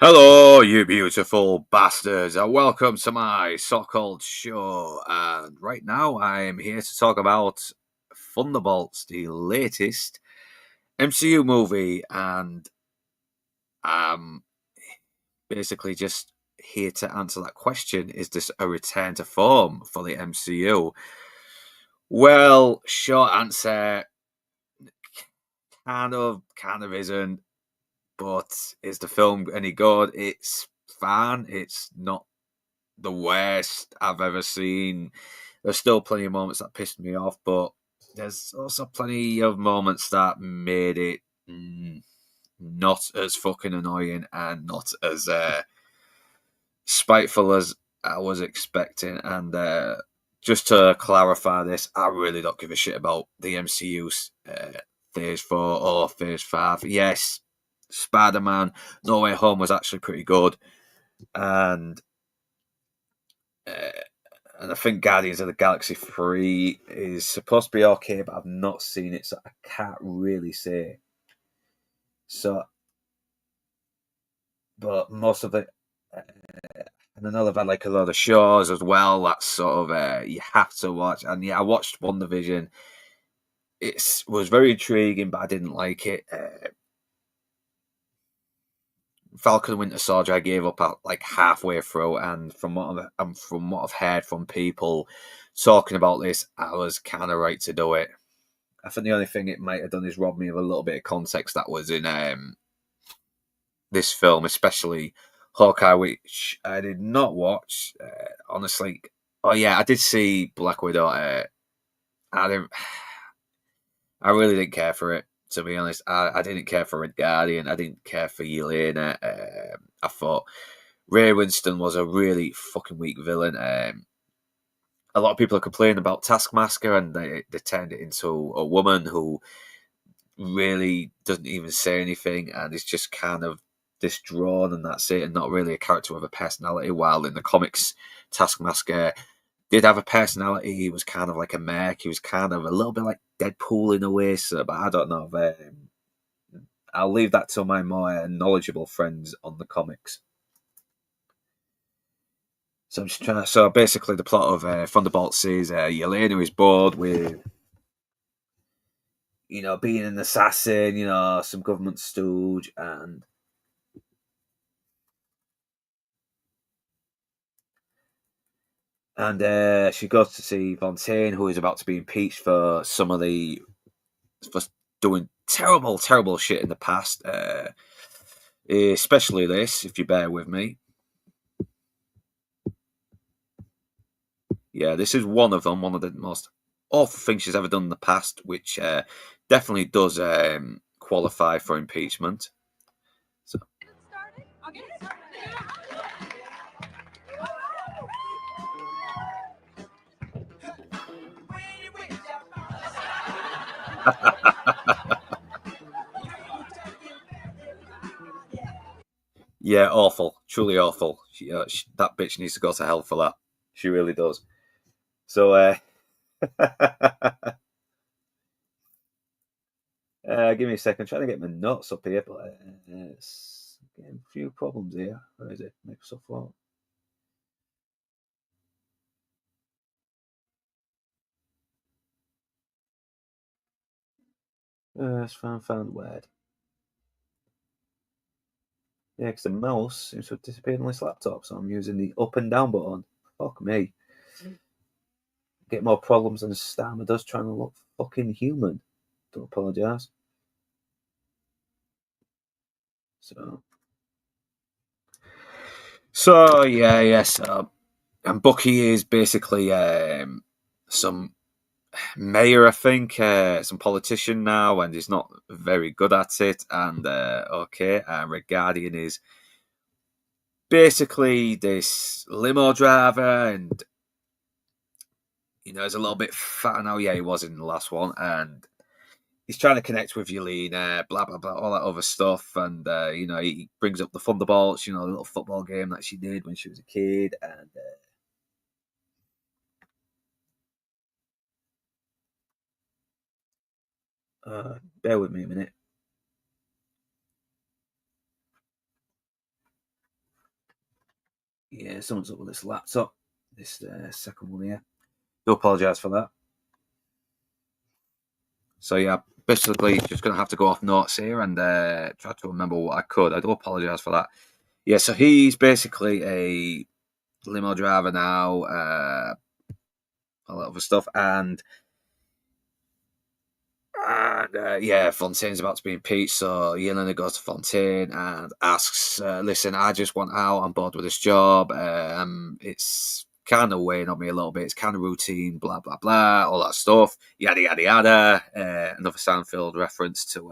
Hello, you beautiful bastards, and welcome to my so-called show. And right now, I'm here to talk about Thunderbolts, the latest MCU movie, and I'm basically just here to answer that question: Is this a return to form for the MCU? Well, short answer: kind of isn't. But is the film any good? It's fine. It's not the worst I've ever seen. There's still plenty of moments that pissed me off, but there's also plenty of moments that made it not as fucking annoying and not as spiteful as I was expecting. And just to clarify this, I really don't give a shit about the MCU's Phase 4 or Phase 5. Yes, Spider Man No Way Home was actually pretty good. And uh, and I think Guardians of the Galaxy 3 is supposed to be okay, but I've not seen it, so I can't really say. So, but most of it, and I know they've had like a lot of shows as well. That's sort of you have to watch. And yeah, I watched One Division. It was very intriguing, but I didn't like it. Falcon and Winter Soldier, I gave up at like halfway through, and from what I've heard from people talking about this, I was kind of right to do it. I think the only thing it might have done is rob me of a little bit of context that was in this film, especially Hawkeye, which I did not watch. Honestly, oh yeah, I did see Black Widow. I didn't. I really didn't care for it. To be honest, I didn't care for Red Guardian. I didn't care for Yelena. I thought Ray Winston was a really fucking weak villain. A lot of people are complaining about Taskmaster, and they turned it into a woman who really doesn't even say anything and is just kind of this drawn and that's it, and not really a character with a personality. While in the comics, Taskmaster did have a personality. He was kind of like a mech. He was kind of a little bit like Deadpool in a way. So, but I don't know. I'll leave that to my more knowledgeable friends on the comics. So I'm just trying. So basically, the plot of Thunderbolts is Yelena is bored with being an assassin, some government stooge, and she goes to see Fontaine, who is about to be impeached for for doing terrible, terrible shit in the past. Especially this, if you bear with me. Yeah, this is one of them, one of the most awful things she's ever done in the past, which definitely does qualify for impeachment. So, yeah, awful, truly awful. That bitch needs to go to hell for that. She really does. So, give me a second. I'm trying to get my notes up here, but it's getting a few problems here. Where is it? Microsoft Word. It's found Word. Yeah, because the mouse seems to have disappeared on this laptop, so I'm using the up and down button. Fuck me. Get more problems than Stammer does trying to look fucking human. Don't apologise. So, so and Bucky is basically some mayor, I think, some politician now, and he's not very good at it. And Red Guardian is basically this limo driver, and he's a little bit fatter now. Yeah, he was in the last one, and he's trying to connect with Yelena, blah blah blah, all that other stuff, and he brings up the Thunderbolts, the little football game that she did when she was a kid, and bear with me a minute. Yeah, someone's up with this laptop. This second one here. Do apologise for that. So yeah, basically just gonna have to go off notes here and try to remember what I could. I do apologise for that. Yeah, so he's basically a limo driver now, a lot of other stuff, and yeah, Fontaine's about to be impeached, so Yelena goes to Fontaine and asks, "Listen, I just want out. I'm bored with this job. It's kind of weighing on me a little bit. It's kind of routine, blah blah blah, all that stuff, yada yada yada." Another Seinfeld reference to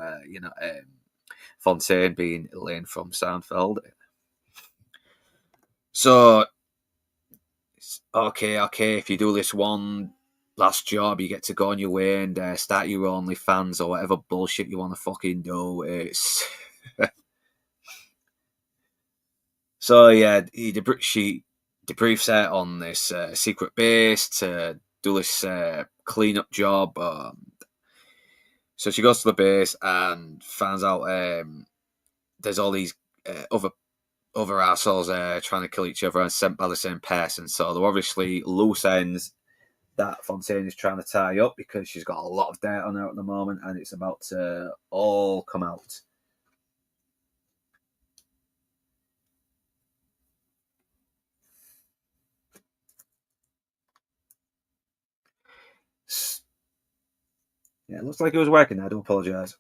Fontaine being Elaine from Seinfeld. So okay, if you do this one last job, you get to go on your way and start your OnlyFans or whatever bullshit you want to fucking do. It's so yeah, she debriefs her on this secret base to do this cleanup job. So she goes to the base and finds out there's all these other assholes trying to kill each other and sent by the same person. So they're obviously loose ends that Fontaine is trying to tie up because she's got a lot of dirt on her at the moment and it's about to all come out. Yeah, it looks like it was working. I do apologise.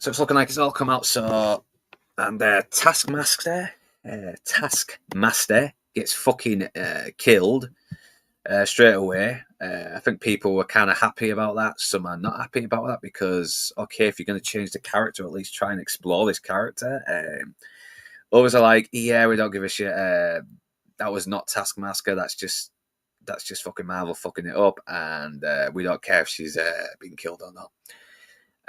So it's looking like it's all come out. So and Taskmaster gets fucking killed straight away. I think people were kind of happy about that. Some are not happy about that because okay, if you're going to change the character, at least try and explore this character. Others are like, yeah, we don't give a shit. That was not Taskmaster. That's just fucking Marvel fucking it up, and we don't care if she's been killed or not.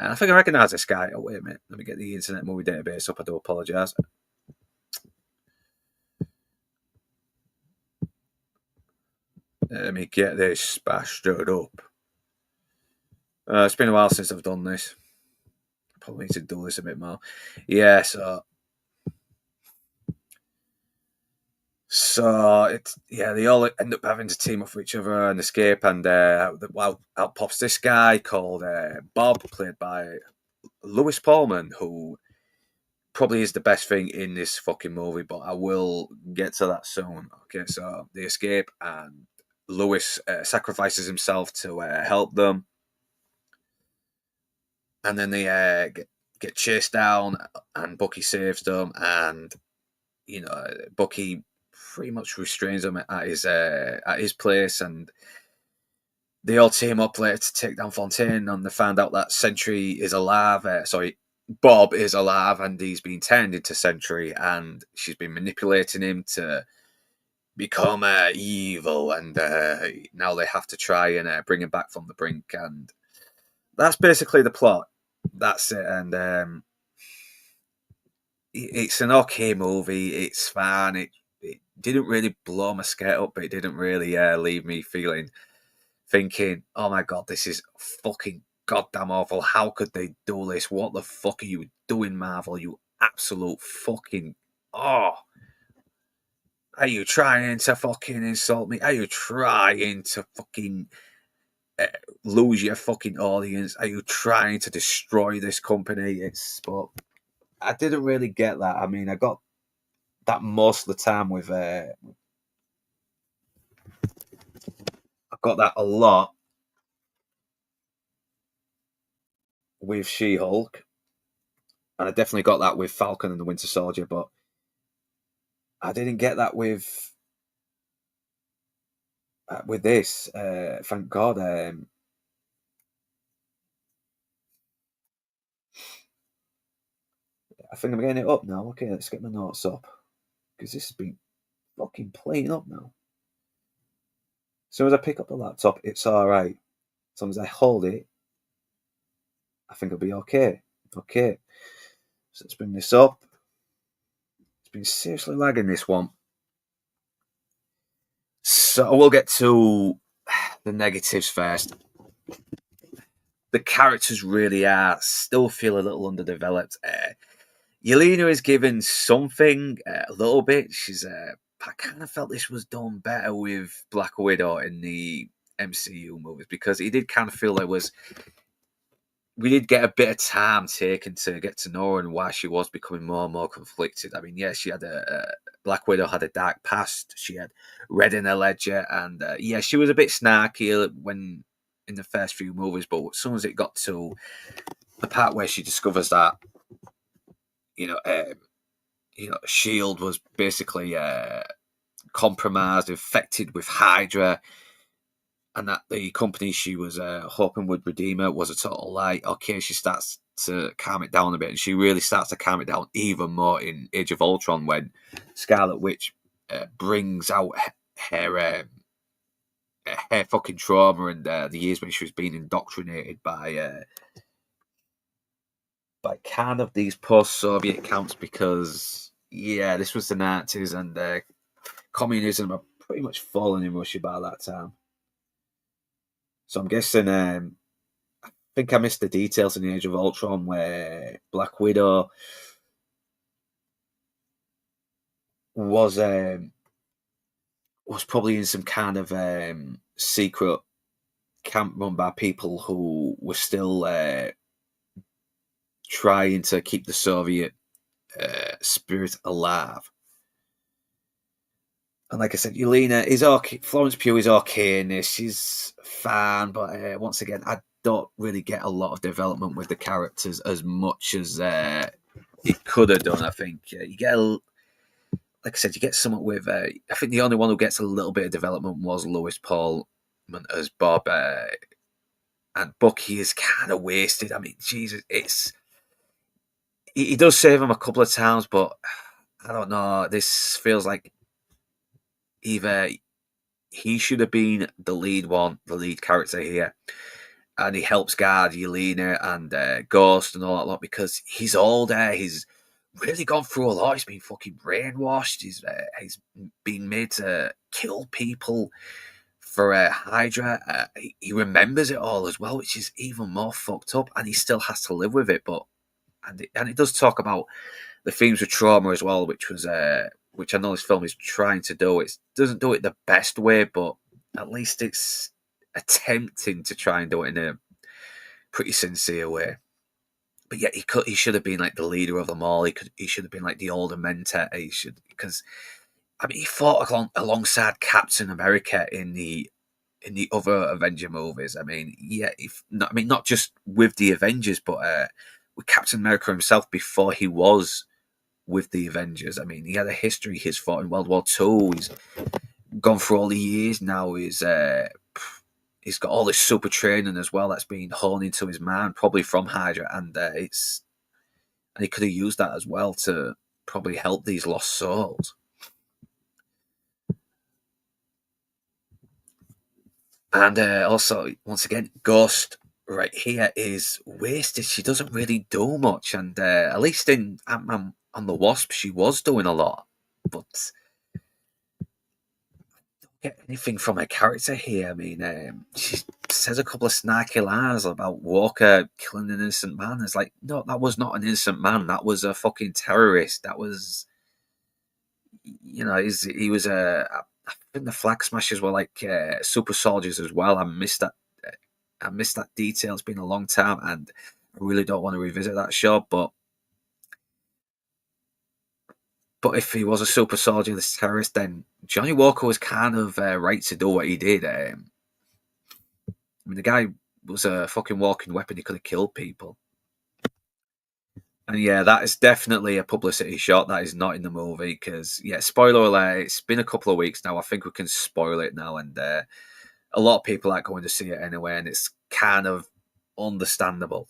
And I think I recognise this guy. Oh, wait a minute. Let me get the Internet Movie Database up. I do apologise. Let me get this bastard up. It's been a while since I've done this. Probably need to do this a bit more. Yeah, so it's yeah, they all end up having to team up for each other and escape. And out pops this guy called Bob, played by Lewis Pullman, who probably is the best thing in this fucking movie. But I will get to that soon. Okay, so they escape and Lewis sacrifices himself to help them, and then they get chased down, and Bucky saves them, and Bucky pretty much restrains them at his place, and they all team up later to take down Fontaine, and they find out that Sentry is alive. Bob is alive, and he's been turned into Sentry, and she's been manipulating him to become evil, and now they have to try and bring him back from the brink, and that's basically the plot. That's it, and it's an okay movie. It's fun. It didn't really blow my skate up, but it didn't really leave me thinking, oh my god, this is fucking goddamn awful. How could they do this? What the fuck are you doing, Marvel? You absolute fucking oh. Are you trying to fucking insult me? Are you trying to fucking uh, lose your fucking audience? Are you trying to destroy this company? But I didn't really get that. I mean, I got that most of the time with I got that a lot with She-Hulk, and I definitely got that with Falcon and the Winter Soldier, but I didn't get that with this. Thank God. I think I'm getting it up now. Okay, let's get my notes up because this has been fucking playing up now. As soon as I pick up the laptop, it's all right. As long as I hold it, I think it'll be okay. Okay, so let's bring this up. It's been seriously lagging this one. So we'll get to the negatives first. the characters really are still feel a little underdeveloped. Yelena is given something a little bit. I kind of felt this was done better with Black Widow in the MCU movies because it did kind of feel like we did get a bit of time taken to get to know her and why she was becoming more and more conflicted. I mean, yeah, she had Black Widow had a dark past. She had red in her ledger, and yeah, she was a bit snarky when in the first few movies. But as soon as it got to the part where she discovers that, you know, um, Shield was basically compromised, infected with Hydra, and that the company she was hoping would redeem her was a total lie. Okay, she starts to calm it down a bit, and she really starts to calm it down even more in Age of Ultron when Scarlet Witch brings out her fucking trauma and the years when she was being indoctrinated by kind of these post-Soviet camps because yeah, this was the Nazis and communism are pretty much falling in Russia by that time. So I'm guessing I think I missed the details in the Age of Ultron where Black Widow was probably in some kind of secret camp run by people who were still trying to keep the Soviet spirit alive. And like I said, Yelena is okay. Florence Pugh is okay in this. She's fine, but once again, I don't really get a lot of development with the characters as much as it could have done. I think you get, like I said, you get somewhat with. I think the only one who gets a little bit of development was Lewis Paul as Bob, and Bucky is kind of wasted. I mean, Jesus, he does save him a couple of times, but I don't know. This feels like either he should have been the lead character here, and he helps guard Yelena and Ghost and all that lot because he's older. He's really gone through a lot. He's been fucking brainwashed. He's been made to kill people for Hydra. He remembers it all as well, which is even more fucked up, and he still has to live with it. But and it does talk about the themes of trauma as well, which I know this film is trying to do. It doesn't do it the best way, but at least it's attempting to try and do it in a pretty sincere way. But yeah, he should have been like the leader of them all. He should have been like the older mentor. Because I mean he fought alongside Captain America in the other Avenger movies. I mean, yeah, not just with the Avengers, but with Captain America himself before he was with the Avengers. I mean, he had a history. He's fought in World War II. He's gone through all the years now. He's got all this super training as well that's been honed into his mind, probably from Hydra, and he could have used that as well to probably help these lost souls. And also, once again, Ghost right here is wasted. She doesn't really do much, and at least in Ant-Man and the Wasp, she was doing a lot, but get anything from her character here. I mean, she says a couple of snarky lines about Walker killing an innocent man. It's like, no, that was not an innocent man. That was a fucking terrorist. That was, he was a. I think the Flag Smashers were like super soldiers as well. I missed that. I missed that detail. It's been a long time, and I really don't want to revisit that show. But if he was a super soldier, this terrorist, then Johnny Walker was kind of right to do what he did. I mean, the guy was a fucking walking weapon. He could have killed people. And yeah, that is definitely a publicity shot. That is not in the movie because, yeah, spoiler alert, it's been a couple of weeks now. I think we can spoil it now. And a lot of people aren't going to see it anyway. And it's kind of understandable.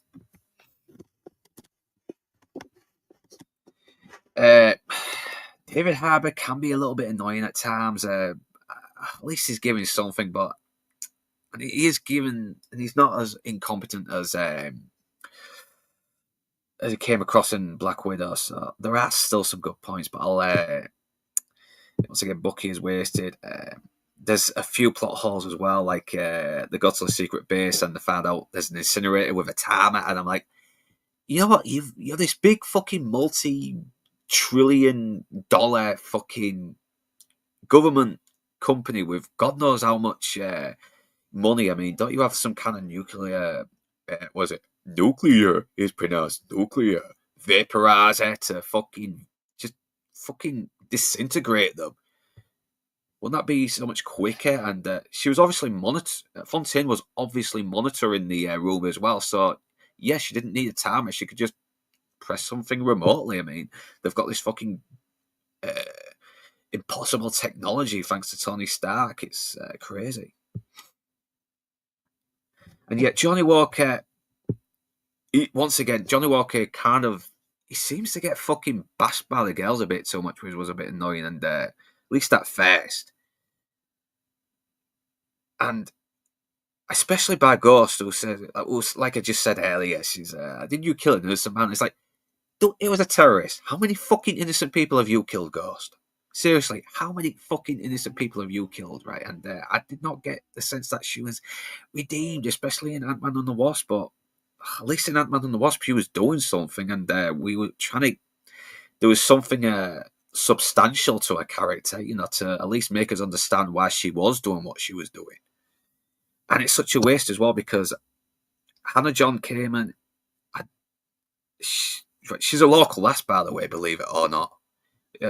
David Harbour can be a little bit annoying at times. At least he's giving something, but he is giving, and he's not as incompetent as he came across in Black Widow. So there are still some good points, but once again, Bucky is wasted. there's a few plot holes as well, like they go to the secret base and they found out there's an incinerator with a timer, and I'm like, you know what? You're this big fucking multi-trillion-dollar fucking government company with God knows how much money. I mean, don't you have some kind of nuclear? Was it nuclear? Is pronounced nuclear vaporizer to fucking just fucking disintegrate them? Wouldn't that be so much quicker? And she was obviously Fontaine was obviously monitoring the room as well. So yeah, she didn't need a timer. She could just press something remotely. I mean, they've got this fucking uh, impossible technology thanks to Tony Stark. It's crazy. And yet, Johnny Walker, once again, Johnny Walker kind of he seems to get fucking bashed by the girls a bit so much, which was a bit annoying. And at least at first, and especially by Ghost, who said, like I just said earlier, she's, did you kill an innocent man? It's like, it was a terrorist. How many fucking innocent people have you killed, Ghost? Seriously, how many fucking innocent people have you killed, right? And I did not get the sense that she was redeemed, especially in Ant-Man and the Wasp, but at least in Ant-Man and the Wasp, she was doing something, and we were trying to, there was something substantial to her character, you know, to at least make us understand why she was doing what she was doing. And it's such a waste as well, because Hannah John Kamen, she's a local lass, by the way, believe it or not.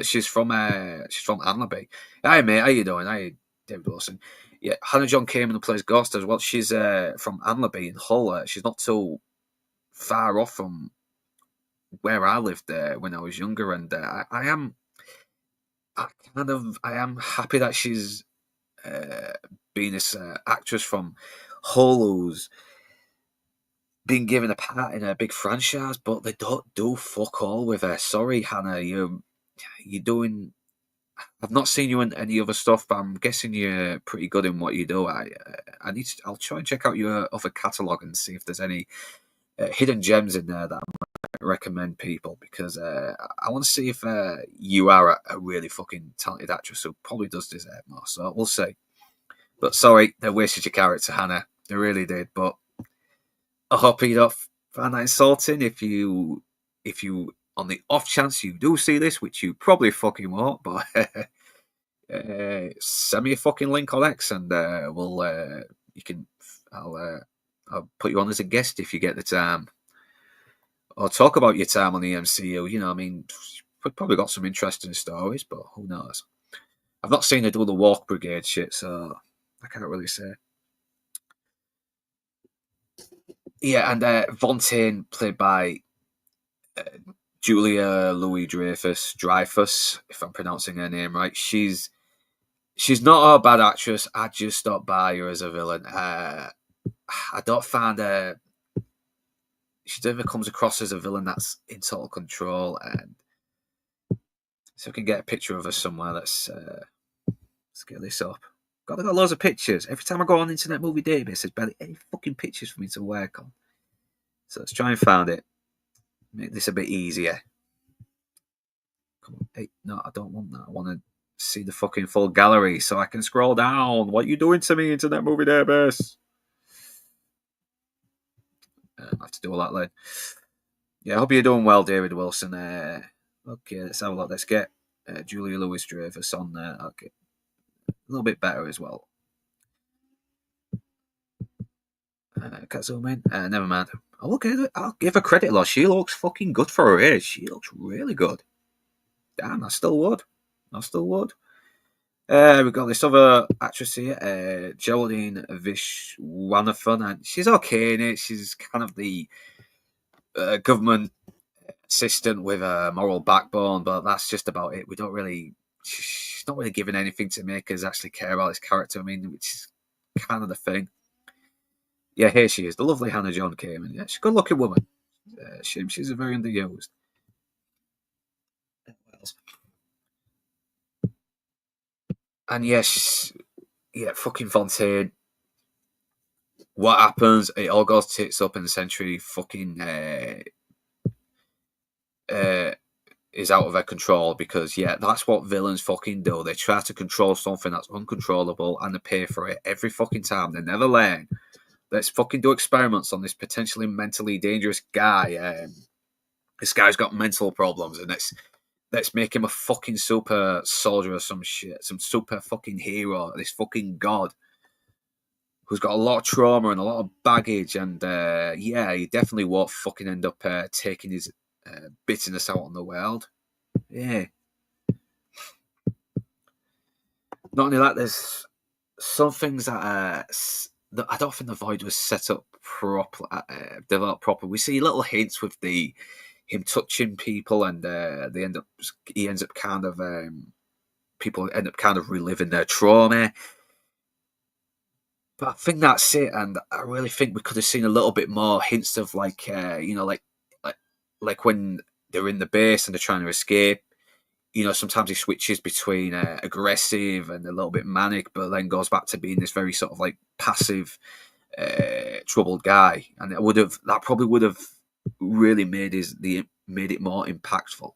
She's from Anlaby. Hi mate, how you doing? Hi, David Wilson. Yeah, Hannah John Kamen, who plays Ghost as well. She's from Anlaby in Hull. She's not too far off from where I lived there when I was younger, and I am happy that she's being this actress from Hull who's been given a part in a big franchise, but they don't do fuck all with her. Sorry, Hannah, you're doing. I've not seen you in any other stuff, but I'm guessing you're pretty good in what you do. I'll try and check out your other catalogue and see if there's any hidden gems in there that I might recommend people, because I want to see if you are a really fucking talented actress who probably does deserve more. So we'll see. But sorry, they wasted your character, Hannah. They really did. But I hope you don't find that insulting. If you, on the off chance you do see this, which you probably fucking won't, but send me a fucking link on X, and you can, I'll put you on as a guest if you get the time, or talk about your time on the MCU. You know, I mean, we've probably got some interesting stories, but who knows? I've not seen her do the Walk Brigade shit, so I can't really say. Yeah, and Fontaine, played by Julia Louis-Dreyfus, if I'm pronouncing her name right. She's not a bad actress. I just don't buy her as a villain. I don't find her. She never comes across as a villain that's in total control. And so I can get a picture of her somewhere. Let's get this up. Got loads of pictures. Every time I go on Internet Movie Database, there's barely any fucking pictures for me to work on. So let's try and find it. Make this a bit easier. Come on. Hey, no, I don't want that. I want to see the fucking full gallery so I can scroll down. What are you doing to me, Internet Movie Database? I have to do all that later. Yeah, I hope you're doing well, David Wilson. Okay, let's have a look. Let's get Julia Louis-Dreyfus on there. Okay, a little bit better as well. Can't zoom in. Never mind. I'll give her credit, though. She looks fucking good for her age. She looks really good. Damn, I still would. We've got this other actress here, Geraldine Viswanathan, and she's okay in it. She's kind of the government assistant with a moral backbone, but that's just about it. She's not really giving anything to make us actually care about this character. I mean, which is kind of the thing. Yeah, here she is, the lovely Hannah John Kamen. Yeah, she's a good-looking woman. She's a very underused. And yes, fucking Fontaine. What happens? It all goes tits up in the century. Fucking is out of their control, because yeah, that's what villains fucking do. They try to control something that's uncontrollable and they pay for it every fucking time. They never learn. Let's fucking do experiments on this potentially mentally dangerous guy. This guy's got mental problems, and let's make him a fucking super soldier or some shit, some super fucking hero, this fucking god who's got a lot of trauma and a lot of baggage, and yeah, he definitely won't fucking end up taking his bitterness out on the world. Yeah. Not only that, there's some things that I don't think the Void was set up properly, developed properly. We see little hints with the him touching people, and he ends up kind of people end up kind of reliving their trauma. But I think that's it, and I really think we could have seen a little bit more hints of like like when they're in the base and they're trying to escape. Sometimes he switches between aggressive and a little bit manic, but then goes back to being this very sort of like passive, troubled guy, and that probably would have really made it more impactful.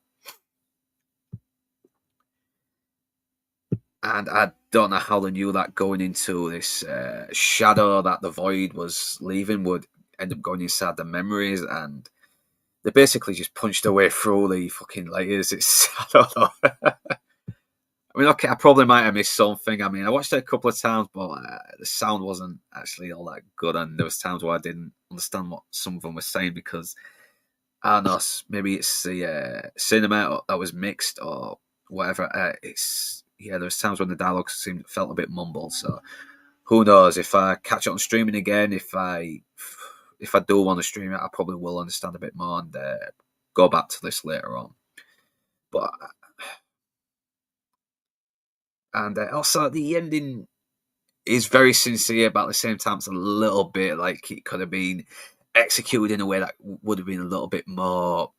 And I don't know how they knew that going into this shadow that the Void was leaving would end up going inside the memories, and they basically just punched their way through the fucking layers. I don't know. I mean, okay, I probably might have missed something. I mean, I watched it a couple of times, but the sound wasn't actually all that good, and there was times where I didn't understand what some of them were saying because I don't know, maybe it's the cinema that was mixed or whatever. There was times when the dialogue felt a bit mumbled. So who knows? If I catch it on streaming again, if I do want to stream it, I probably will understand a bit more and go back to this later on. But also the ending is very sincere, but at the same time, it's a little bit like it could have been executed in a way that would have been a little bit more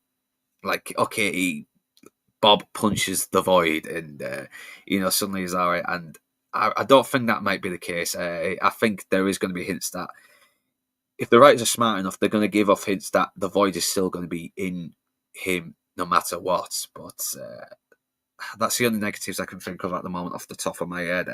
like, okay, Bob punches the Void, and suddenly he's all right. And I don't think that might be the case. I think there is going to be hints that if the writers are smart enough, they're going to give off hints that the Void is still going to be in him no matter what. But that's the only negatives I can think of at the moment off the top of my head.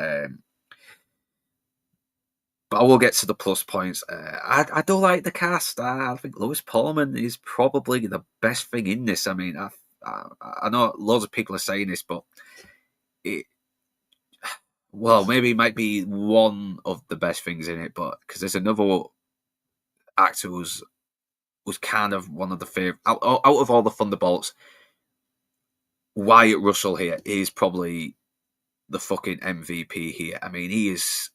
But I will get to the plus points. I do like the cast. I think Lewis Pullman is probably the best thing in this. I mean, I know loads of people are saying this, but maybe it might be one of the best things in it. But because there's another actor who was kind of one of the favorite out of all the Thunderbolts. Wyatt Russell here is probably the fucking MVP here. I mean, he's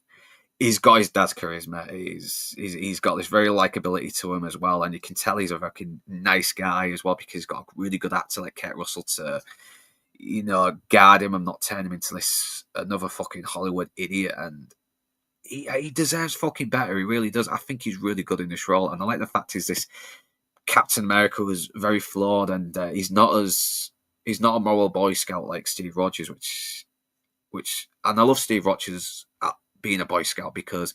got his dad's charisma. He's got this very likability to him as well, and you can tell he's a fucking nice guy as well because he's got a really good actor like Kurt Russell to, guard him and not turn him into this another fucking Hollywood idiot. And he deserves fucking better. He really does. I think he's really good in this role, and I like the fact he's this Captain America who's very flawed, and he's not a moral Boy Scout like Steve Rogers, and I love Steve Rogers being a Boy Scout because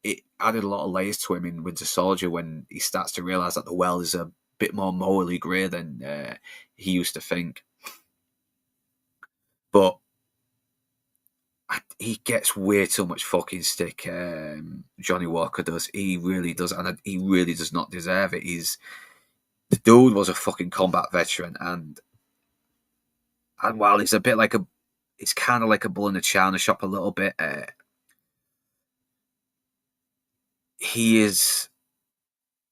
it added a lot of layers to him in Winter Soldier when he starts to realise that the world is a bit more morally grey than he used to think. But he gets way too much fucking stick. Johnny Walker does. He really does, and he really does not deserve it. The dude was a fucking combat veteran, and while it's a bit like it's kind of like a bull in a china shop a little bit. He is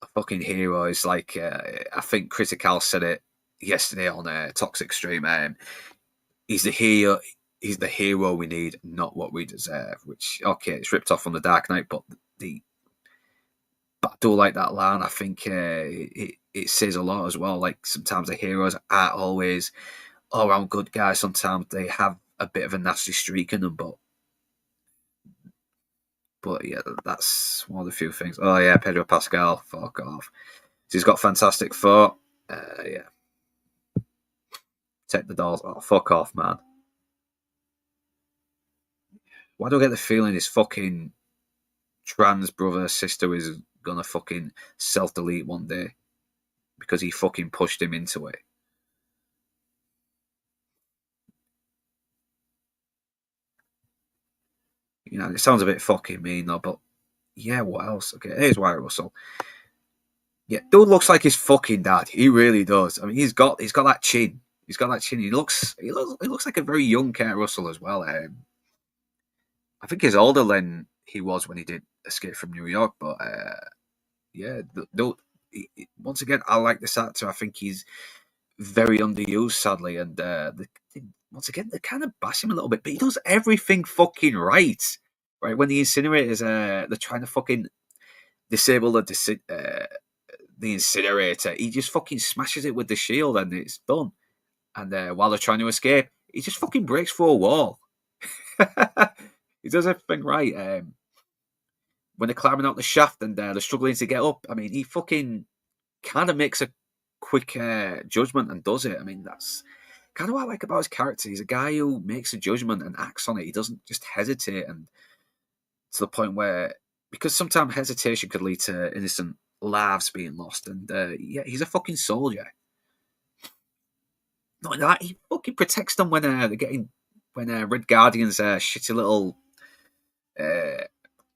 a fucking hero. It's like I think Critical said it yesterday on Toxic Stream. He's the hero. He's the hero we need, not what we deserve. Which it's ripped off from the Dark Knight, but I do like that line. I think it says a lot as well. Like sometimes the heroes aren't always all around good guys. Sometimes they have a bit of a nasty streak in them, but yeah, that's one of the few things. Oh yeah, Pedro Pascal, fuck off. He's got Fantastic Four. Yeah. Take the dolls. Oh, fuck off, man. Why do I get the feeling his fucking trans brother sister is gonna fucking self-delete one day? Because he fucking pushed him into it. You know, it sounds a bit fucking mean though, but yeah, what else? Okay, here's Wyatt Russell. Yeah, dude looks like his fucking dad. He really does. I mean, he's got that chin. He's got that chin. He looks like a very young Kurt Russell as well. I think he's older than he was when he did Escape from New York. But yeah, once again, I like this actor. I think he's very underused, sadly, and once again, they kind of bash him a little bit, but he does everything fucking right. Right when the incinerators, they're trying to fucking disable the incinerator, he just fucking smashes it with the shield, and it's done. And while they're trying to escape, he just fucking breaks through a wall. He does everything right. When they're climbing out the shaft and they're struggling to get up, I mean, he fucking kind of makes a quick judgment and does it. I mean, that's kind of what I like about his character. He's a guy who makes a judgment and acts on it. He doesn't just hesitate, and to the point where, because sometimes hesitation could lead to innocent lives being lost. And yeah, he's a fucking soldier. Not that he fucking protects them when they're getting when Red Guardian's shitty little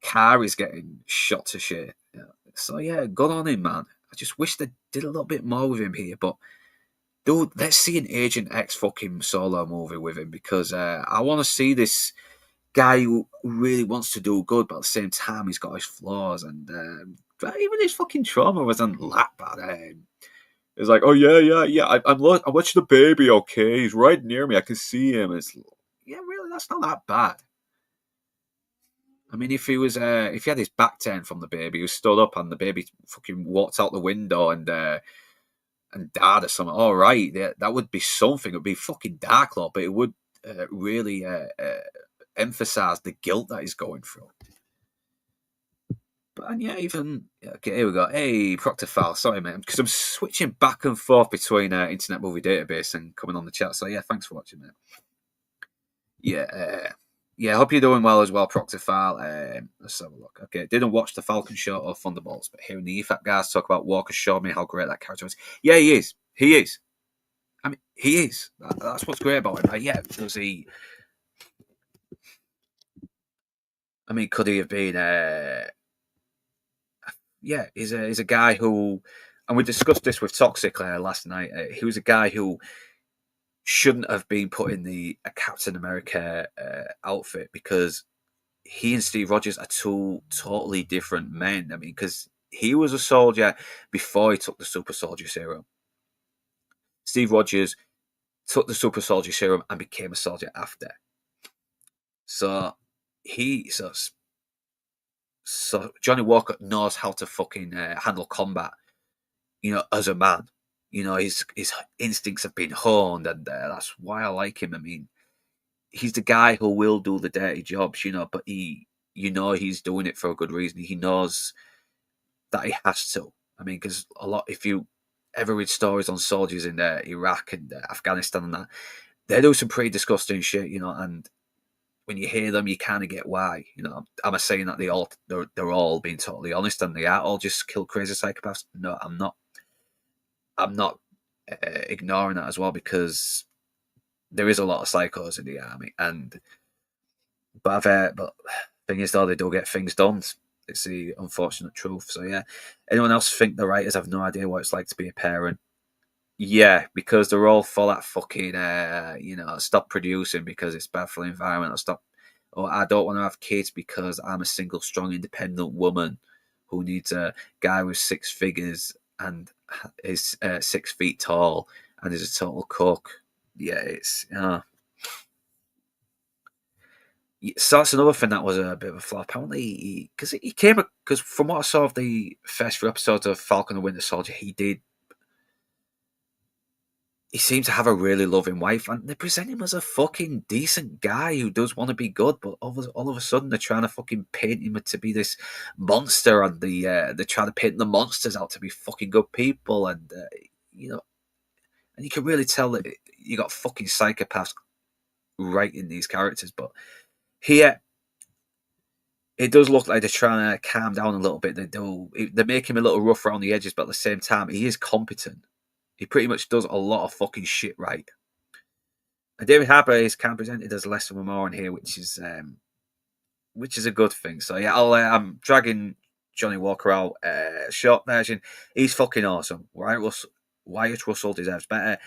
car is getting shot to shit. Yeah. So yeah, good on him, man. I just wish they did a little bit more with him here, but dude, let's see an Agent X fucking solo movie with him, because I want to see this guy who really wants to do good, but at the same time he's got his flaws, and even his fucking trauma wasn't that bad. It's like, oh yeah, I'm watching the baby. Okay, he's right near me. I can see him. It's yeah, really, that's not that bad. I mean, if he had his back turned from the baby, he was stood up, and the baby fucking walked out the window and died or something. All right, that would be something. It would be fucking dark, lot, but it would really emphasize the guilt that he's going through. But and yeah, even okay, here we go. Hey, Proctor File, sorry, mate, because I'm switching back and forth between Internet Movie Database and coming on the chat. So yeah, thanks for watching, mate. Yeah, yeah. I hope you're doing well as well, Proctor File. Let's have a look. Okay, didn't watch the Falcon show or Thunderbolts, but hearing the EFAP guys talk about Walker showed me how great that character is. Yeah, he is. He is. I mean, he is. That's what's great about him. Right? Yeah, does he? I mean, could he have been? Yeah, he's a guy who, and we discussed this with Toxic last night. He was a guy who shouldn't have been put in the Captain America outfit, because he and Steve Rogers are two totally different men. I mean, because he was a soldier before he took the super soldier serum. Steve Rogers took the super soldier serum and became a soldier after. So so Johnny Walker knows how to fucking handle combat, as a man. His instincts have been honed, and that's why I like him. I mean, he's the guy who will do the dirty jobs, but he's doing it for a good reason. He knows that he has to. I mean, because if you ever read stories on soldiers in Iraq and Afghanistan and that, they do some pretty disgusting shit, and when you hear them, you kind of get why. Am I saying that they're all being totally honest and they are all just kill crazy psychopaths? No, I'm not. I'm not ignoring that as well, because there is a lot of psychos in the army, but thing is though, they do get things done. It's the unfortunate truth. So yeah, anyone else think the writers have no idea what it's like to be a parent? Yeah, because they're all for that fucking stop producing because it's bad for the environment, or I don't want to have kids because I'm a single, strong, independent woman who needs a guy with six figures and is 6 feet tall and is a total cook. Yeah, it's so that's another thing that was a bit of a flop. Apparently, because from what I saw of the first few episodes of Falcon and Winter Soldier, he seems to have a really loving wife, and they present him as a fucking decent guy who does want to be good, but all of a sudden they're trying to fucking paint him to be this monster, and they're trying to paint the monsters out to be fucking good people, and and you can really tell that you got fucking psychopaths writing these characters. But here, it does look like they're trying to calm down a little bit. They make him a little rough around the edges, but at the same time, he is competent. He pretty much does a lot of fucking shit right. And David Harbour is kind of presented as less of a more in here, which is which is a good thing. So yeah, I'm dragging Johnny Walker out. Short version, he's fucking awesome. Wyatt Russell deserves better.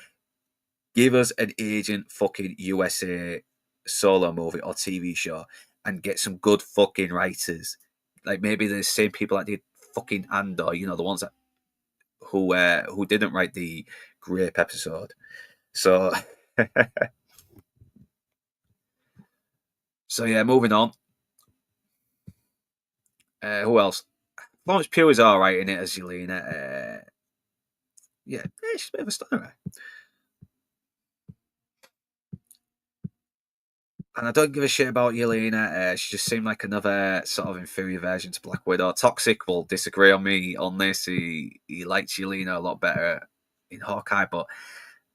Give us an Agent fucking USA solo movie or TV show and get some good fucking writers. Like maybe the same people that did fucking Andor, the ones that who didn't write the Grape episode. So so yeah, moving on. Who else? Florence Pugh is alright in it as Yelena. Yeah, she's a bit of a stunner. And I don't give a shit about Yelena. She just seemed like another sort of inferior version to Black Widow. Toxic will disagree on me on this. He likes Yelena a lot better in Hawkeye, but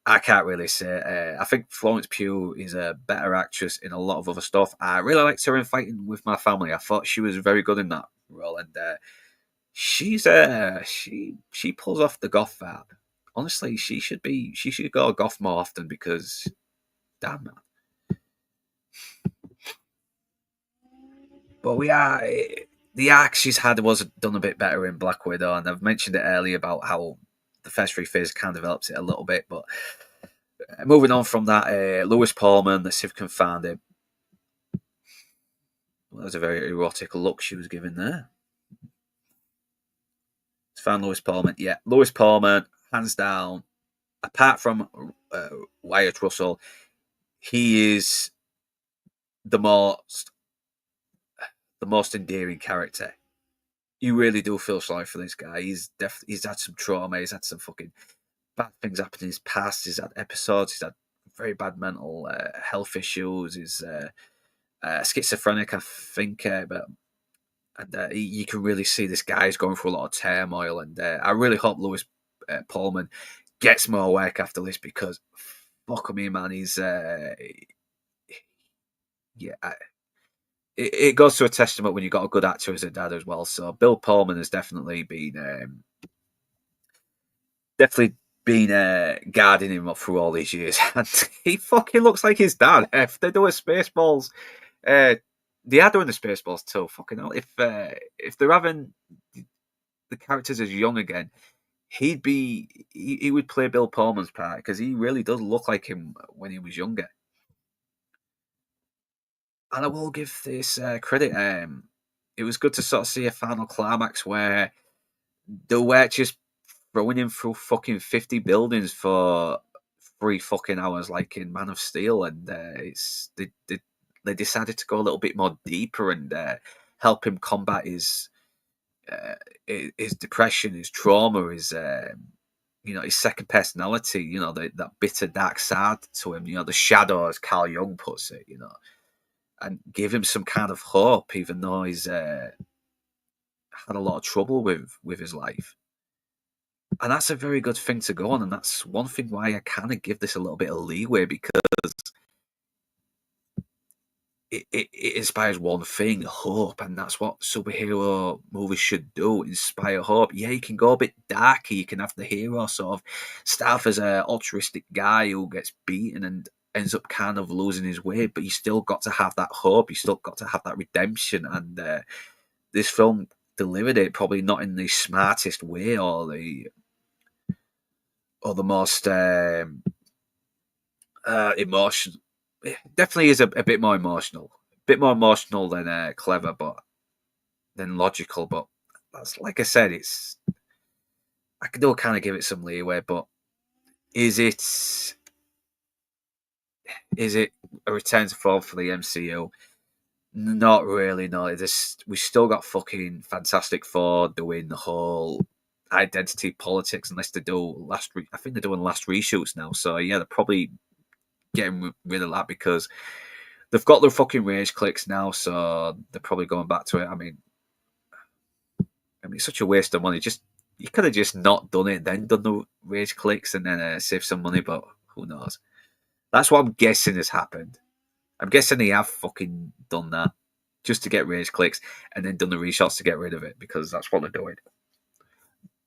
I can't really say. I think Florence Pugh is a better actress in a lot of other stuff. I really liked her in Fighting with My Family. I thought she was very good in that role, and she pulls off the goth vibe. Honestly, she should go goth more often because damn man. But the arc she's had was done a bit better in Black Widow, and I've mentioned it earlier about how the first three phases kind of develops it a little bit. But moving on from that, Lewis Pullman, let's see if we can find him. Well, that was a very erotic look she was giving there. Let's find Lewis Pullman. Yeah, Lewis Pullman, hands down. Apart from Wyatt Russell, he is the most endearing character. You really do feel sorry for this guy. He's had some trauma. He's had some fucking bad things happen in his past. He's had episodes. He's had very bad mental health issues. He's schizophrenic, I think. But you can really see this guy's going through a lot of turmoil. And I really hope Lewis Pullman gets more work after this because fuck me, man. He's it goes to a testament when you've got a good actor as a dad as well. So Bill Pullman has definitely been guarding him up through all these years, and he fucking looks like his dad. If they do a Spaceballs, they are doing the Spaceballs too. Fucking hell, if they're having the characters as young again, he would play Bill Pullman's part because he really does look like him when he was younger. And I will give this credit. It was good to sort of see a final climax where they were just throwing him through fucking 50 buildings for 3 fucking hours, like in Man of Steel, and they decided to go a little bit more deeper and help him combat his depression, his trauma, his second personality, that bitter dark side to him, the shadow, as Carl Jung puts it, and give him some kind of hope, even though he's had a lot of trouble with his life. And that's a very good thing to go on, and that's one thing why I kind of give this a little bit of leeway, because it inspires one thing, hope, and that's what superhero movies should do, inspire hope. Yeah, you can go a bit darker, you can have the hero sort of start off as an altruistic guy who gets beaten and ends up kind of losing his way, but you still got to have that hope, you still got to have that redemption, and this film delivered it, probably not in the smartest way or the most emotional. It definitely is a bit more emotional, than clever, but than logical. But that's, like I said, I can still kind of give it some leeway. But is it a return to form for the MCU? Not really. No, we still got fucking Fantastic Four doing the whole identity politics, unless they do I think they're doing last reshoots now. So yeah, they're probably getting rid of that because they've got their fucking rage clicks now, so they're probably going back to it. I mean, it's such a waste of money. You could have just not done it, then done the rage clicks, and then save some money. But who knows? That's what I'm guessing has happened. I'm guessing they have fucking done that just to get rage clicks, and then done the reshots to get rid of it, because that's what they're doing.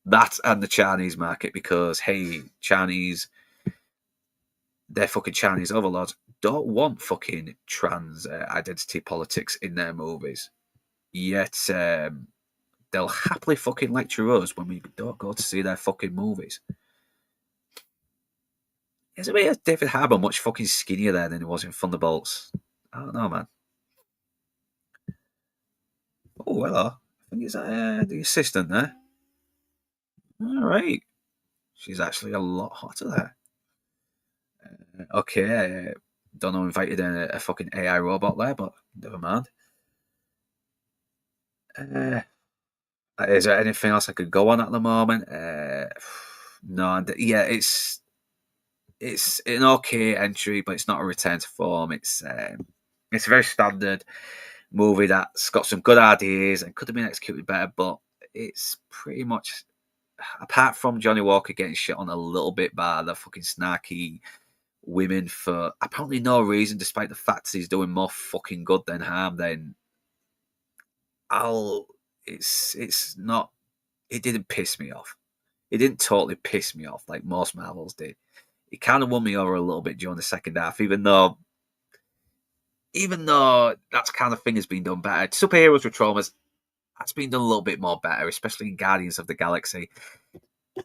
That and the Chinese market, because hey, they're fucking Chinese overlords. don't want fucking trans identity politics in their movies. Yet they'll happily fucking lecture us when we don't go to see their fucking movies. Isn't it David Harbour much fucking skinnier there than he was in Thunderbolts? I don't know, man. Oh, hello. I think it's the assistant there. All right. She's actually a lot hotter there. Okay. Don't know, invited a fucking AI robot there, but never mind. Is there anything else I could go on at the moment? No. Yeah, it's an okay entry, but it's not a return to form. It's a very standard movie that's got some good ideas and could have been executed better, but it's pretty much, apart from Johnny Walker getting shit on a little bit by the fucking snarky women for apparently no reason, despite the fact that he's doing more fucking good than harm, then it's not, it didn't piss me off. It didn't totally piss me off like most Marvels did. It kind of won me over a little bit during the second half, even though that kind of thing has been done better. Superheroes with traumas, that's been done a little bit more better, especially in Guardians of the Galaxy.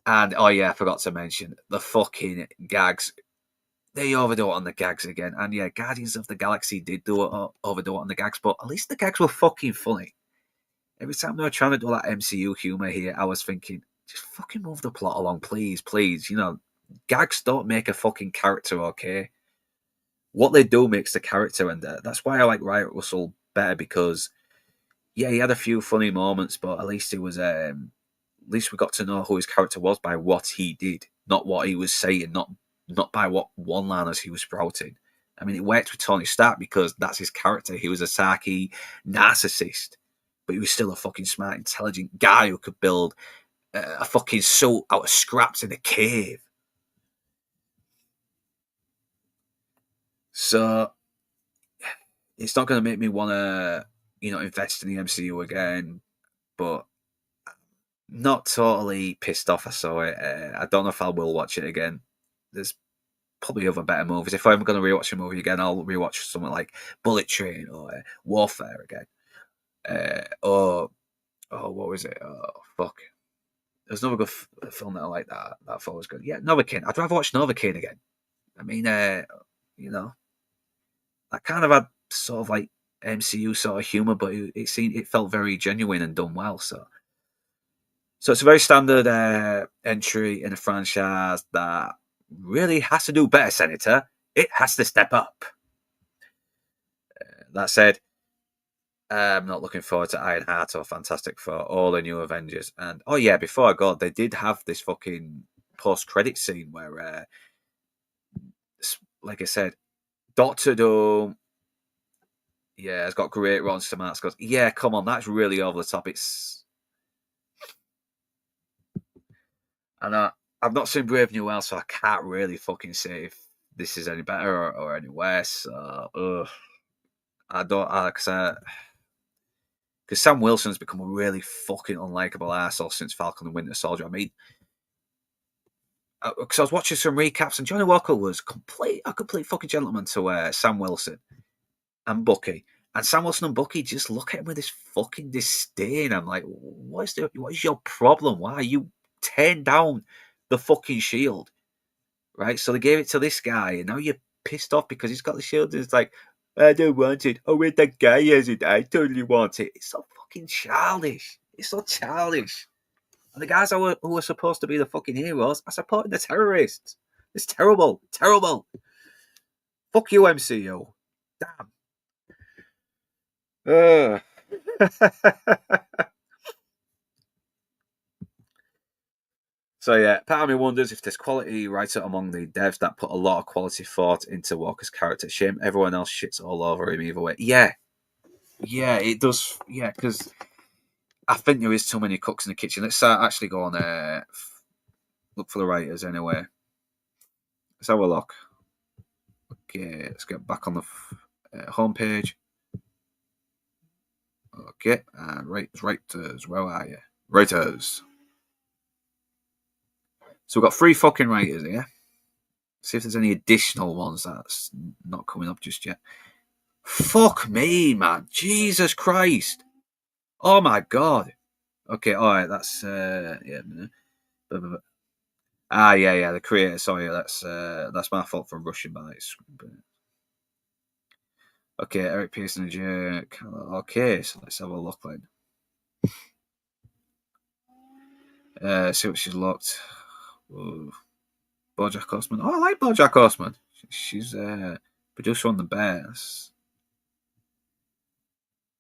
And oh yeah, I forgot to mention the fucking gags. They overdo it on the gags again. And yeah, Guardians of the Galaxy did overdo it on the gags, but at least the gags were fucking funny. Every time they were trying to do that MCU humor here, I was thinking, just fucking move the plot along, please, please. You know, gags don't make a fucking character okay. What they do makes the character, and that's why I like Riot Russell better, because yeah, he had a few funny moments, but at least he was at least we got to know who his character was by what he did, not what he was saying, not by what one-liners he was sprouting. I mean, it worked with Tony Stark because that's his character. He was a sarky narcissist, but he was still a fucking smart, intelligent guy who could build a fucking suit out of scraps in a cave. So it's not going to make me want to, invest in the MCU again, but not totally pissed off I saw it. I don't know if I will watch it again. There's probably other better movies. If I'm going to rewatch a movie again, I'll rewatch something like Bullet Train or Warfare again. Or what was it? Oh, fuck. There's another good film that I like that I thought was good. Yeah, Novocaine. I'd rather watch Novocaine again. I mean, I kind of had sort of like MCU sort of humor, but it felt very genuine and done well. So it's a very standard entry in a franchise that really has to do better, Senator. It has to step up. That said, I'm not looking forward to Ironheart or Fantastic Four or the new Avengers. And oh yeah, before I go, they did have this fucking post-credit scene where, like I said, Doctor Doom, yeah, it's got great Rotten Tomatoes scores. Yeah, come on, that's really over the top. And I've not seen Brave New World, so I can't really fucking say if this is any better or any worse. So, I don't, because Sam Wilson's become a really fucking unlikable arsehole since Falcon and Winter Soldier. I mean, because I was watching some recaps, and Johnny Walker was a complete fucking gentleman to Sam Wilson and Bucky. And Sam Wilson and Bucky just look at him with this fucking disdain. I'm like, what is your problem? Why are you tearing down the fucking shield? Right? So they gave it to this guy, and now you're pissed off because he's got the shield, and it's like, I don't want it. Oh, wait, that guy has it. I totally want it. It's so fucking childish. It's so childish. And the guys who are supposed to be the fucking heroes are supporting the terrorists. It's terrible. Terrible. Fuck you, MCU. Damn. So yeah, part of me wonders if there's quality writer among the devs that put a lot of quality thought into Walker's character. Shame everyone else shits all over him either way. Yeah, it does. Yeah, because I think there is too many cooks in the kitchen. Let's actually go on look for the writers anyway. Let's have a look. Okay, let's get back on the homepage. Okay, writers. Where are you? Writers. So we've got 3 fucking writers here. See if there's any additional ones that's not coming up just yet. Fuck me, man. Jesus Christ. Oh my god. Okay, alright, that's yeah. Yeah, the creator. Sorry, that's my fault for rushing by it. Okay, Eric Pearson and Jack. Okay, so let's have a look then. See what she's looked. Ooh. BoJack Horseman. Oh, I like BoJack Horseman. She's producer on the Bears.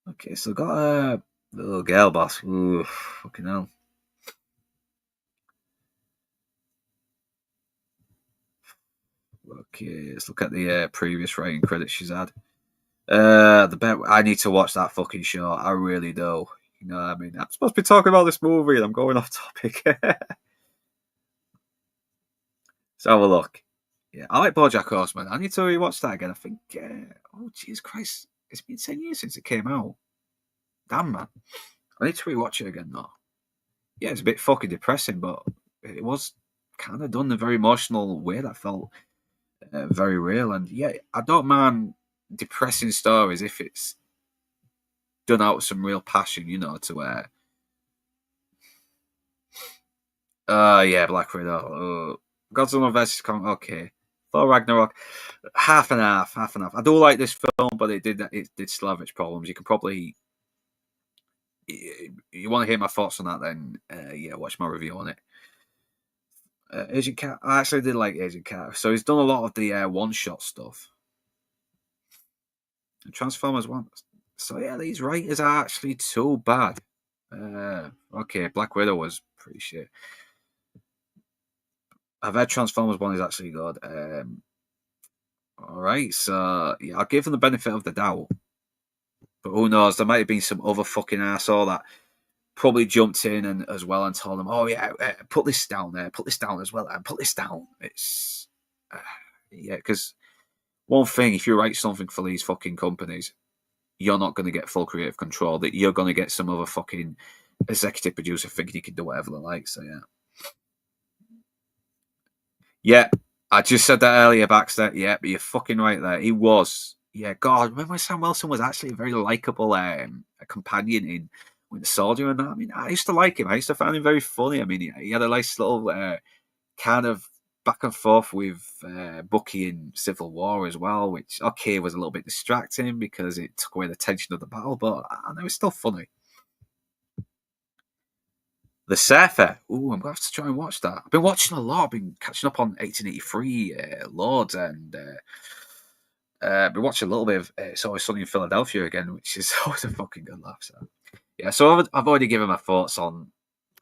Okay, so got a little girl boss. Ooh, fucking hell. Okay, let's look at the previous writing credits she's had. I need to watch that fucking show. I really do. You know what I mean? I'm supposed to be talking about this movie and I'm going off topic. Let's have a look. Yeah, I like BoJack Horseman. I need to rewatch that again. I think, oh, Jesus Christ. It's been 10 years since it came out. Damn, man. I need to rewatch it again, though. Yeah, it's a bit fucking depressing, but it was kind of done in a very emotional way that felt very real. And yeah, I don't mind depressing stories if it's done out with some real passion, you know, to where. Yeah, Black Widow. Godzilla vs Kong. Okay, Thor Ragnarok. Half and half. I do like this film, but it did still have its problems. You can probably. You want to hear my thoughts on that? Then yeah, watch my review on it. Agent Cat. I actually did like Agent Cat. So he's done a lot of the one-shot stuff. Transformers one. So yeah, these writers are actually too bad. Okay, Black Widow was pretty shit. I've heard Transformers one is actually good. All right, so yeah, I'll give them the benefit of the doubt. But who knows? There might have been some other fucking asshole that probably jumped in and as well and told them, "Oh yeah, put this down there, put this down as well, and put this down." It's yeah, because one thing, if you write something for these fucking companies, you're not going to get full creative control. That you're going to get some other fucking executive producer thinking he can do whatever they like. So yeah, yeah. I just said that earlier, Baxter. Yeah, but you're fucking right there. He was. Yeah, God, remember when Sam Wilson was actually a very likable a companion in Winter Soldier and that? I mean, I used to like him. I used to find him very funny. I mean, he had a nice little kind of back and forth with Bucky in Civil War as well, which, okay, was a little bit distracting because it took away the tension of the battle, but I know it's still funny. The Surfer. Ooh, I'm going to have to try and watch that. I've been watching a lot. I've been catching up on 1883 loads and been watching a little bit of It's Always Sunny in Philadelphia again, which is always a fucking good laugh. So yeah, so I've already given my thoughts on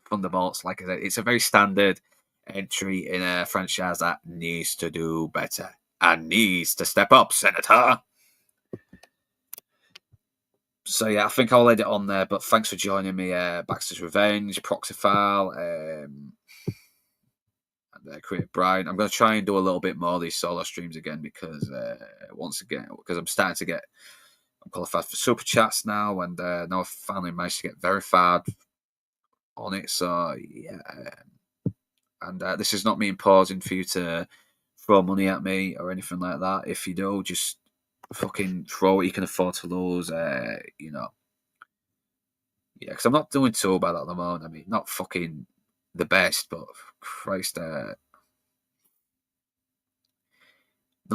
Thunderbolts. Like I said, it's a very standard entry in a franchise that needs to do better and needs to step up, Senator. So yeah, I think I'll end it on there. But thanks for joining me, Baxter's Revenge, Proxifile, and Creative Brian. I'm going to try and do a little bit more of these solo streams again because because I'm starting to get. I'm qualified for super chats now, and now I've finally managed to get verified on it. So yeah, and this is not me imposing for you to throw money at me or anything like that. If you do, just fucking throw what you can afford to lose. You know, yeah, because I'm not doing too bad at the moment. I mean, not fucking the best, but Christ, not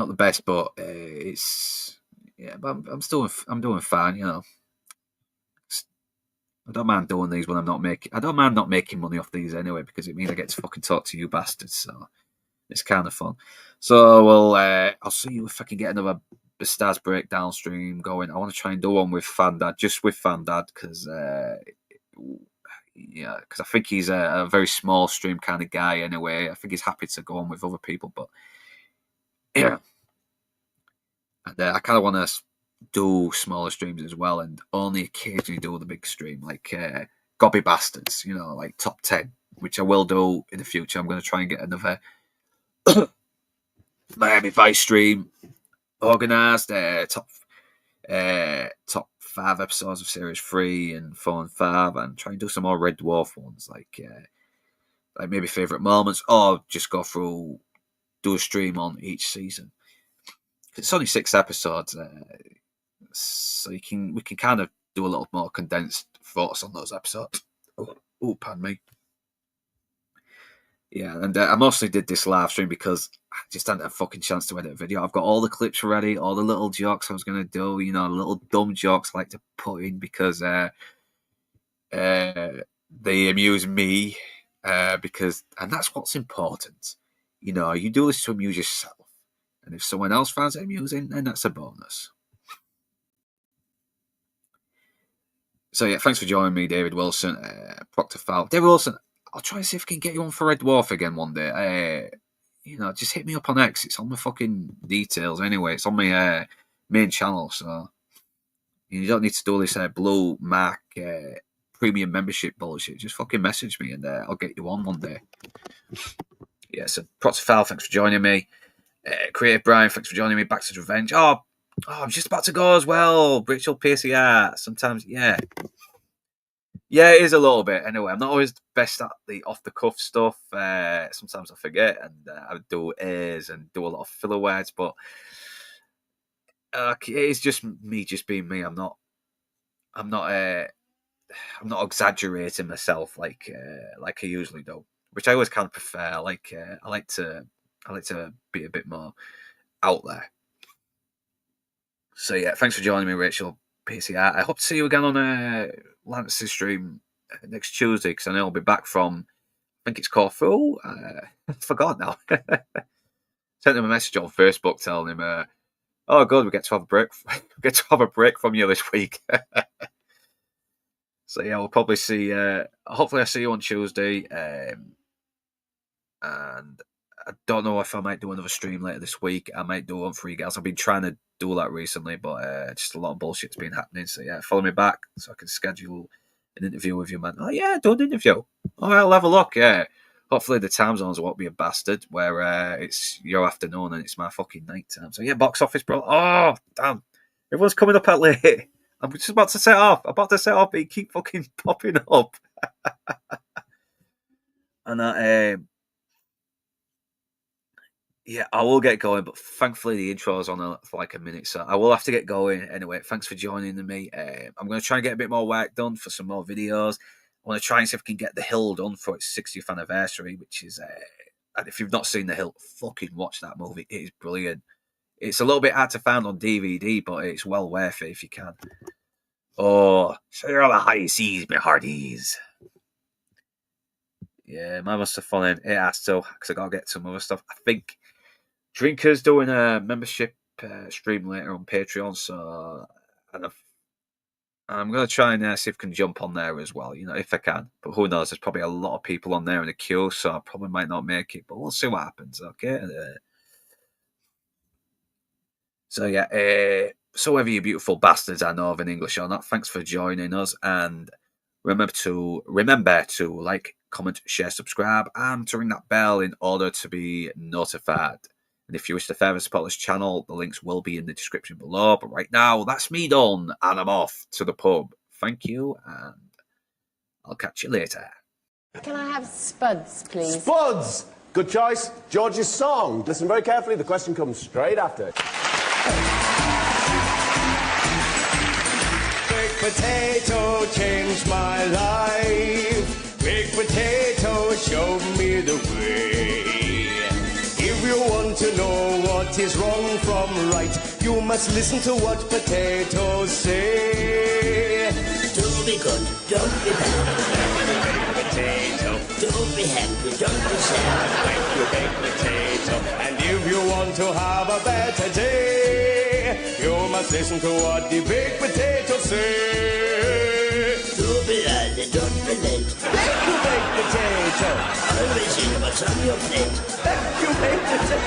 the best, but it's yeah. But I'm doing fine. You know, I don't mind doing these when I'm not making. I don't mind not making money off these anyway because it means I get to fucking talk to you bastards. So it's kind of fun. So well, I'll see you if I can get another Stars breakdown stream going. I want to try and do one with Fandad, just with Fandad, because yeah, because I think he's a very small stream kind of guy anyway. I think he's happy to go on with other people, but yeah, and I kind of want to do smaller streams as well, and only occasionally do the big stream, like Gobby Bastards, you know, like top 10, which I will do in the future. I'm going to try and get another Miami Vice stream organised, top 5 episodes of Series 3 and 4 and 5, and try and do some more Red Dwarf ones, like maybe favourite moments, or just go through do a stream on each season. It's only 6 episodes, so we can kind of do a little more condensed thoughts on those episodes. Oh, pardon me. Yeah, and I mostly did this live stream because I just hadn't had a fucking chance to edit a video. I've got all the clips ready, all the little jokes I was going to do, you know, little dumb jokes I like to put in because they amuse me, because, and that's what's important. You know, you do this to amuse yourself. And if someone else finds it amusing, then that's a bonus. So yeah, thanks for joining me, David Wilson, Proctor Fowl. David Wilson, I'll try and see if I can get you on for Red Dwarf again one day. You know, just hit me up on X. It's on my fucking details anyway. It's on my main channel, so you don't need to do this blue mark premium membership bullshit. Just fucking message me and I'll get you on one day. Yeah, so Proctor Fowl, thanks for joining me. Creative Brian, thanks for joining me. Back to Revenge. Oh, I'm just about to go as well. Rachel PCR. Sometimes, yeah. Yeah, it is a little bit. Anyway, I'm not always the best at the off-the-cuff stuff. Sometimes I forget, and I do airs and do a lot of filler words, but it is just me being me. I'm not exaggerating myself like I usually do, which I always kind of prefer. I like to be a bit more out there. So yeah, thanks for joining me, Rachel PCR. I hope to see you again on Lance's stream next Tuesday, because I know I'll be back from, I think it's Corfu. I forgot now. Sent him a message on Facebook telling him, "Oh, good, we get to have a break. We get to have a break from you this week." So yeah, we'll probably see. Hopefully, I see you on Tuesday. And I don't know if I might do another stream later this week. I might do one for you guys. I've been trying to do that recently, but just a lot of bullshit's been happening. So yeah, follow me back so I can schedule an interview with you, man. Oh yeah, do an interview. All right, I'll have a look. Yeah, hopefully the time zones won't be a bastard where it's your afternoon and it's my fucking night time. So yeah, box office, bro. Oh damn, everyone's coming up at late. I'm just about to set off. But you keep fucking popping up. And yeah, I will get going, but thankfully the intro is on for like a minute, so I will have to get going. Anyway, thanks for joining me. I'm going to try and get a bit more work done for some more videos. I want to try and see if I can get The Hill done for its 60th anniversary, which is, and if you've not seen The Hill, fucking watch that movie. It is brilliant. It's a little bit hard to find on DVD, but it's well worth it if you can. Oh, sail on the high seas, my hearties. Yeah, my must have fallen. It has to, because I got to get some other stuff. I think Drinker's doing a membership stream later on Patreon, so I'm going to try and see if I can jump on there as well, you know, if I can. But who knows, there's probably a lot of people on there in the queue, so I probably might not make it, but we'll see what happens, okay? So yeah, so whether you beautiful bastards are Northern English or not, thanks for joining us, and remember to like, comment, share, subscribe, and to ring that bell in order to be notified. And if you wish to further support this channel, the links will be in the description below. But right now, that's me done, and I'm off to the pub. Thank you, and I'll catch you later. Can I have spuds, please? Spuds! Good choice. George's song. Listen very carefully. The question comes straight after. Baked potato changed my life. Baked potato showed me the way. If you want to know what is wrong from right, you must listen to what potatoes say. Don't be good, don't be bad. Baked potato. Don't be happy, don't be sad. Thank you, baked potato. And if you want to have a better day, you must listen to what the baked potatoes say. Don't be early, don't be late. Thank you, baked potato. Always eat what's on your plate. Thank you, baked potato.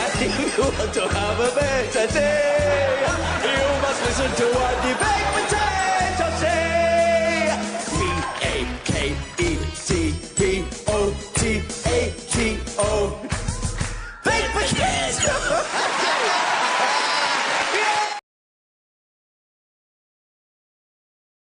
And if you want to have a better day, you must listen to what the baked potato